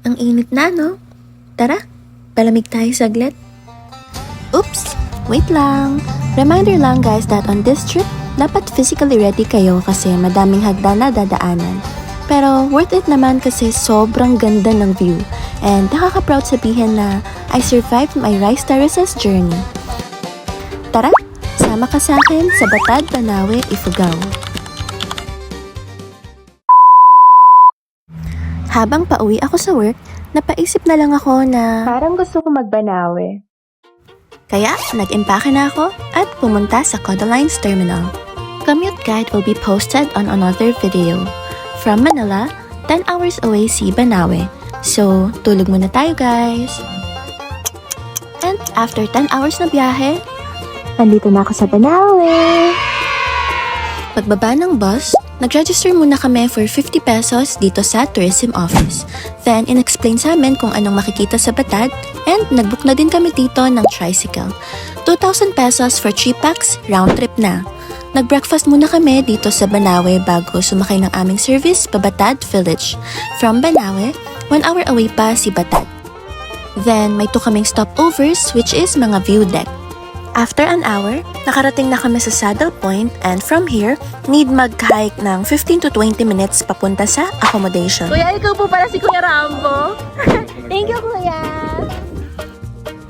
Ang init na, no? Tara, palamig tayo saglit. Oops! Wait lang. Reminder lang guys that on this trip, dapat physically ready kayo kasi madaming hagdan na dadaanan. Pero worth it naman kasi sobrang ganda ng view. And nakaka-proud sabihin na I survived my rice terraces journey. Tara, sama ka sa akin sa Batad, Banawe, Ifugao. Habang pauwi ako sa work, napaisip na lang ako na parang gusto ko magbanawe. Kaya nag-impake na ako at pumunta sa Codalines Terminal. Commute guide will be posted on another video. From Manila, 10 hours away si Banawe. So, tulog muna tayo guys. And after 10 hours na biyahe, nandito na ako sa Banawe. Pagbaba ng bus, nag-register muna kami for 50 pesos dito sa tourism office. Then, in-explain sa amin kung anong makikita sa Batad and nag-book na din kami dito ng tricycle. 2,000 pesos for 3 packs, round trip na. Nag-breakfast muna kami dito sa Banawe bago sumakay ng aming service pa Batad Village. From Banawe, 1 hour away pa si Batad. Then, may 2 kaming stopovers which is mga view deck. After an hour, nakarating na kami sa Saddle Point and from here, need mag-hike ng 15 to 20 minutes papunta sa accommodation. Kuya, ikaw po pala si Kuya Rambo. Thank you, Kuya.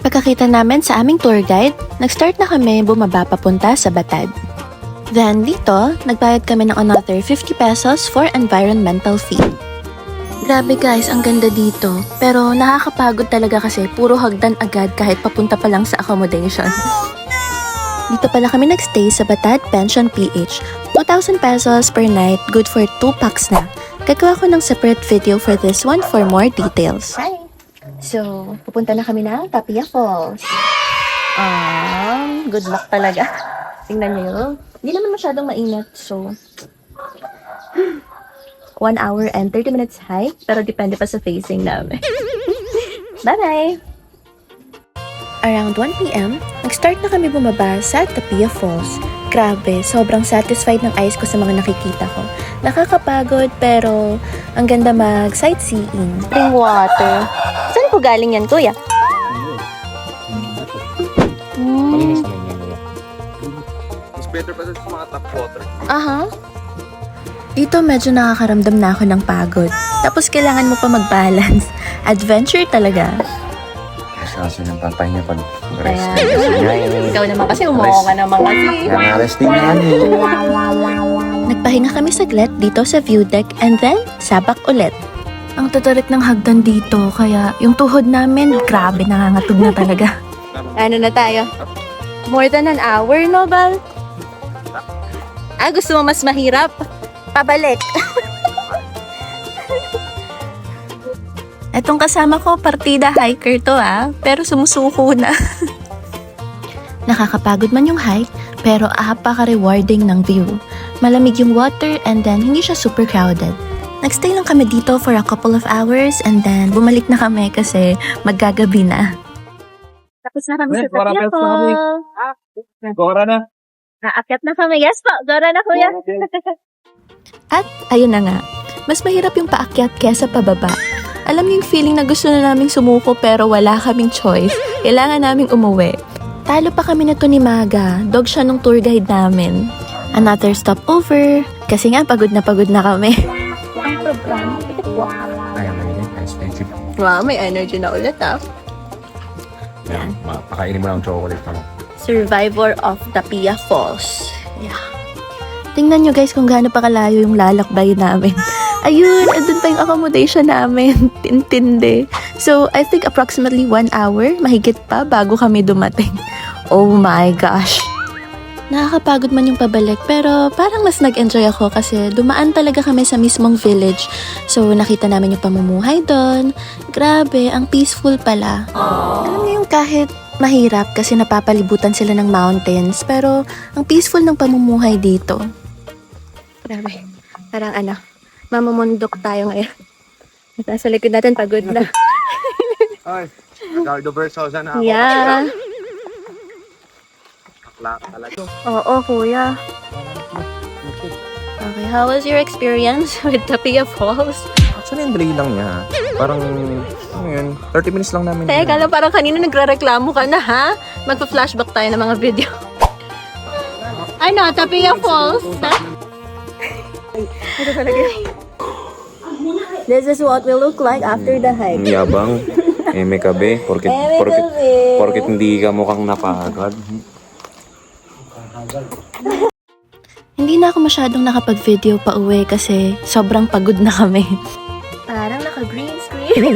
Pagkakita namin sa aming tour guide, nag-start na kami bumaba papunta sa Batad. Then dito, nagbayad kami ng another 50 pesos for environmental fee. Grabe guys, ang ganda dito. Pero nakakapagod talaga kasi puro hagdan agad kahit papunta pa lang sa accommodation. Dito pala kami nagstay sa Batad Pension PH. 2,000 pesos per night, good for 2 packs na. Gagawa ko ng separate video for this one for more details. Hi! So, pupunta na kami ng Tapia Falls. Good luck talaga. Tingnan niyo yun. Hindi naman masyadong mainit, so 1 hour and 30 minutes hike, pero depende pa sa facing namin. Bye-bye! Around 1 p.m., nag-start na kami bumaba sa Tapia Falls. Grabe, sobrang satisfied ng eyes ko sa mga nakikita ko. Nakakapagod, pero ang ganda mag-sightseeing. Spring water. Saan po galing yan, kuya? Malinis naman yan. Mas better pa sa mga tap water. Aha. Dito medyo nakakaramdam na ako ng pagod. Tapos kailangan mo pa mag-balance. Adventure talaga. Kasi ng tatay niya pag rest. Ikaw naman kasi umuha ka naman kasi. Kaya resting na Nagpahinga kami saglit dito sa view deck and then sabak ulit. Ang tatarik ng hagdan dito kaya yung tuhod namin grabe nangangatog na talaga. Ano na tayo? More than an hour, no, Bal? Gusto mo mas mahirap? Pabalik. Etong kasama ko, partida hiker to pero sumusuko na. Nakakapagod man yung hike, pero apaka-rewarding ng view. Malamig yung water and then hindi siya super crowded. Nagstay lang kami dito for a couple of hours and then bumalik na kami kasi maggagabi na. Tapos na kami sa Tapia po. Gora na. Naakyat na kami. Yes po, Gora na, Kuya. At ayun na nga, mas mahirap yung paakyat kesa pababa. Alam niyo yung feeling na gusto na naming sumuko pero wala kaming choice. Kailangan naming umuwi. Talo pa kami na to ni Maga. Dog siya nung tour guide namin. Another stopover. Kasi nga pagod na kami. Ang programa. Ay, may expensive. Wow, may energy na ulit Yan, pakainin mo lang chocolate pa mo. Survivor of Tapia Falls. Yeah. Tingnan nyo guys kung gaano pa kalayo yung lalakbay namin. Ayun, andun pa yung accommodation namin. Tintindi. So, I think approximately 1 hour, mahigit pa bago kami dumating. Oh my gosh. Nakakapagod man yung pabalik, pero parang mas nag-enjoy ako kasi dumaan talaga kami sa mismong village. So, nakita namin yung pamumuhay doon. Grabe, ang peaceful pala. Alam niyo yung kahit mahirap kasi napapalibutan sila ng mountains, pero ang peaceful ng pamumuhay dito. Grabe. Parang mamumundok tayo ngayon. Nasa likod natin, pagod na. Ay, Gardo Versosa na ako. Yeah. Akla talaga. Oo, kuya. Okay, how was your experience with Tapia Falls? Actually, ang dali lang niya. Parang, ano yun, 30 minutes lang namin. Teka lang, parang kanina nagre-reklamo ka na, ha? Magpa-flashback tayo ng mga video. Ano, Tapia Falls? Ito talaga. This is what we look like after the hike. Ang yabang. Eme ka be. Porkit hindi ka mukhang napagod. Hindi na ako masyadong nakapag-video pa uwi kasi sobrang pagod na kami. Parang naka-green screen.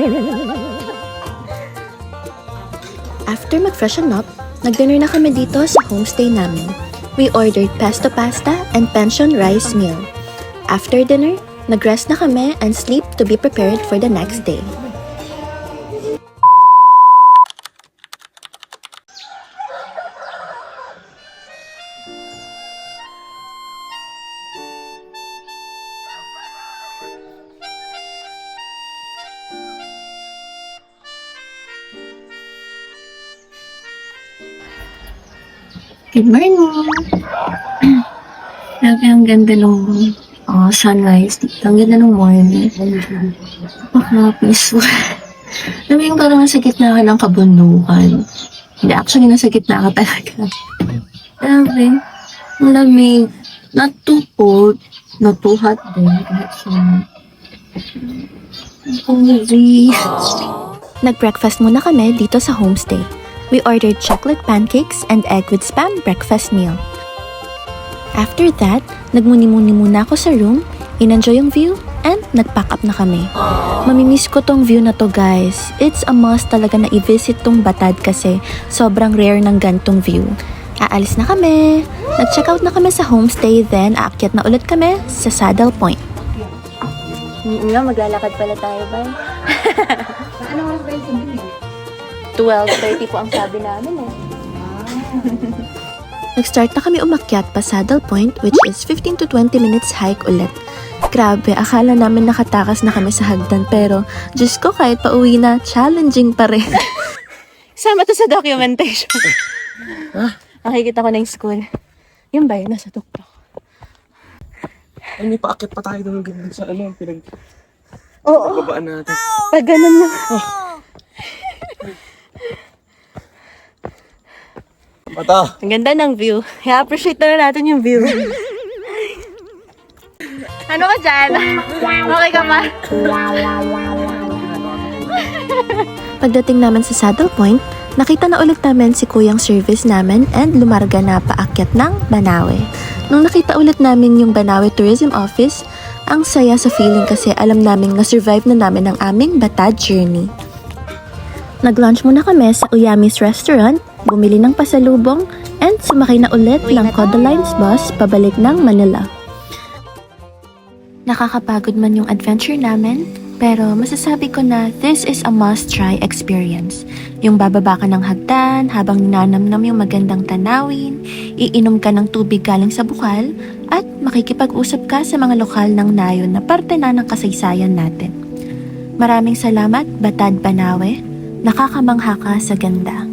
After mag-freshen up, nag-dinner na kami dito sa homestay namin. We ordered pesto pasta and pension rice meal. After dinner, nag-rest na kami and sleep to be prepared for the next day. Good morning! Grabe, ang ganda nung sunrise. Ang ganda nung morning. Peaceful. Alam mo yung parang nasa gitna ka ng kabundukan. Hindi, actually nasa gitna ka talaga. Grabe. Ang lamig. Not too cold. Not too hot din. Kahit siya. Nag-breakfast muna kami dito sa homestay. We ordered chocolate pancakes and egg with spam breakfast meal. After that, nagmuni-muni muna ako sa room, in-enjoy yung view, and nag-pack up na kami. Mamimiss ko tong view na to, guys. It's a must talaga na i-visit tong Batad kasi sobrang rare ng gantong view. Aalis na kami. Nag-check out na kami sa homestay, then aakyat na ulit kami sa Saddle Point. Nga, maglalakad pala tayo ba? Ano oras ba yung 12:30 po ang sabi namin eh. Nag-start na kami umakyat pa Saddle Point, which is 15 to 20 minutes hike ulit. Grabe, akala namin nakatakas na kami sa hagdan pero Diyos ko, kahit pauwi na, challenging pa rin. Sama to sa documentation. Nakikita ko na yung school. Yun ba yun? Nasa tuktok. Ay, may paakit pa tayo doon sa ano, Oo. babaan natin. Pag ganun na. Mata! Ang ganda ng view. I-appreciate na natin yung view. Ano ka dyan? Okay ka ba? Pagdating namin sa Saddle Point, nakita na ulit namin si kuyang service namin and lumarga na paakyat ng Banawe. Nung nakita ulit namin yung Banawe Tourism Office, ang saya sa feeling kasi alam namin na-survive na namin ang aming Batad journey. Nag-lunch muna kami sa Uyami's Restaurant, bumili ng pasalubong, and sumakay na ulit ng Codalines bus pabalik ng Manila. Nakakapagod man yung adventure namin, pero masasabi ko na this is a must-try experience. Yung bababa ka ng hagdan habang ninanamnam yung magandang tanawin, iinom ka ng tubig galing sa bukal, at makikipag-usap ka sa mga lokal ng nayon na parte na ng kasaysayan natin. Maraming salamat, Batad Banawe. Nakakamangha ka sa ganda.